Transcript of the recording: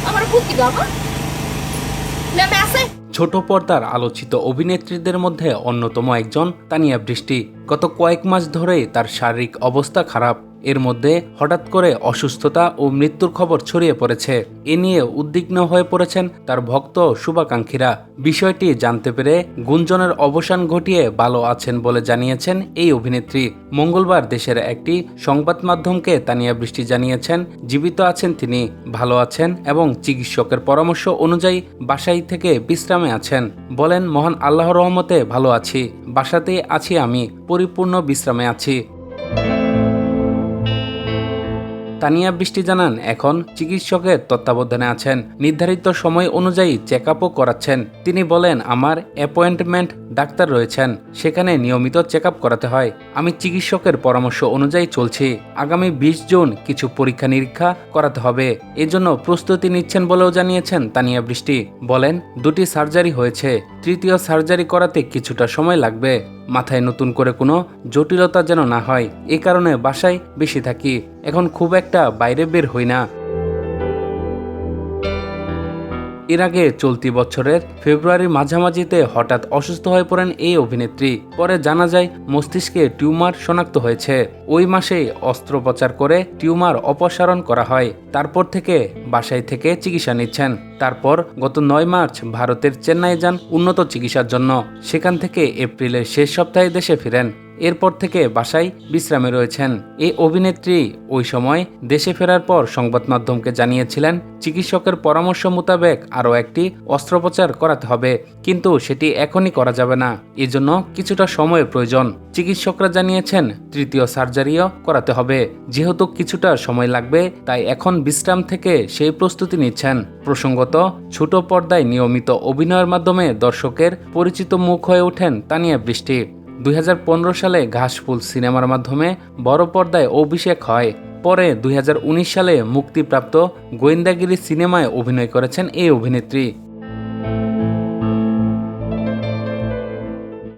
আমার ভূতি গামা ম্যামে আছে। ছোট পর্দার আলোচিত অভিনেত্রীদের মধ্যে অন্যতম একজন তানিয়া বৃষ্টি। গত কয়েক মাস ধরেই তার শারীরিক অবস্থা খারাপ। এর মধ্যে হঠাৎ করে অসুস্থতা ও মৃত্যুর খবর ছড়িয়ে পড়েছে। এ নিয়ে উদ্বিগ্ন হয়ে পড়েছেন তার ভক্ত শুভাকাঙ্ক্ষীরা। বিষয়টি জানতে পেরে গুঞ্জনের অবসান ঘটিয়ে ভালো আছেন বলে জানিয়েছেন এই অভিনেত্রী। মঙ্গলবার দেশের একটি সংবাদ মাধ্যমকে তানিয়া বৃষ্টি জানিয়েছেন, জীবিত আছেন তিনি, ভালো আছেন এবং চিকিৎসকের পরামর্শ অনুযায়ী বাসায় থেকে বিশ্রামে আছেন। বলেন, মহান আল্লাহর রহমতে ভালো আছি, বাসাতেই আছি, আমি পরিপূর্ণ বিশ্রামে আছি। তানিয়া বৃষ্টি জানান, এখন চিকিৎসকের তত্ত্বাবধানে আছেন, নির্ধারিত সময় অনুযায়ী চেক আপও করাচ্ছেন। তিনি বলেন, আমার অ্যাপয়েন্টমেন্ট ডাক্তার রয়েছেন, সেখানে নিয়মিত চেক আপ করাতে হয়। আমি চিকিৎসকের পরামর্শ অনুযায়ী চলছি। আগামী 20 জুন কিছু পরীক্ষা নিরীক্ষা করাতে হবে, এজন্য প্রস্তুতি নিচ্ছেন বলেও জানিয়েছেন তানিয়া বৃষ্টি। বলেন, 2টি সার্জারি হয়েছে, তৃতীয় সার্জারি করাতে কিছুটা সময় লাগবে। মাথায় নতুন করে কোনো জটিলতা যেন না হয়, এ কারণে বাসায় বেশি থাকি, এখন খুব একটা বাইরে বের হই না। এর আগে চলতি বছরের ফেব্রুয়ারির মাঝামাঝিতে হঠাৎ অসুস্থ হয়ে পড়েন এই অভিনেত্রী। পরে জানা যায় মস্তিষ্কে টিউমার শনাক্ত হয়েছে। ওই মাসেই অস্ত্রোপচার করে টিউমার অপসারণ করা হয়। তারপর থেকে বাসায় থেকে চিকিৎসা নিচ্ছেন। তারপর গত 9 মার্চ ভারতের চেন্নাই যান উন্নত চিকিৎসার জন্য। সেখান থেকে এপ্রিলের শেষ সপ্তাহে দেশে ফিরেন। এরপর থেকে বাসায় বিশ্রামে রয়েছেন। এই অভিনেত্রী ওই সময় দেশে ফেরার পর সংবাদ মাধ্যমকে জানিয়েছিলেন, চিকিৎসকের পরামর্শ মোতাবেক আরও একটি অস্ত্রোপচার করাতে হবে, কিন্তু সেটি এখনই করা যাবে না, এজন্য কিছুটা সময়ের প্রয়োজন। চিকিৎসকরা জানিয়েছেন তৃতীয় সার্জারিও করাতে হবে, যেহেতু কিছুটা সময় লাগবে, তাই এখন বিশ্রাম থেকে সেই প্রস্তুতি নিচ্ছেন। প্রসঙ্গত, ছোট পর্দায় নিয়মিত অভিনয়ের মাধ্যমে দর্শকের পরিচিত মুখ হয়ে ওঠেন তানিয়া বৃষ্টি। 2015 সালে ঘাসফুল সিনেমার মাধ্যমে বড় পর্দায় অভিষেক হয়। পরে 2019 সালে মুক্তিপ্রাপ্ত গোয়েন্দাগিরি সিনেমায় অভিনয় করেছেন এই অভিনেত্রী।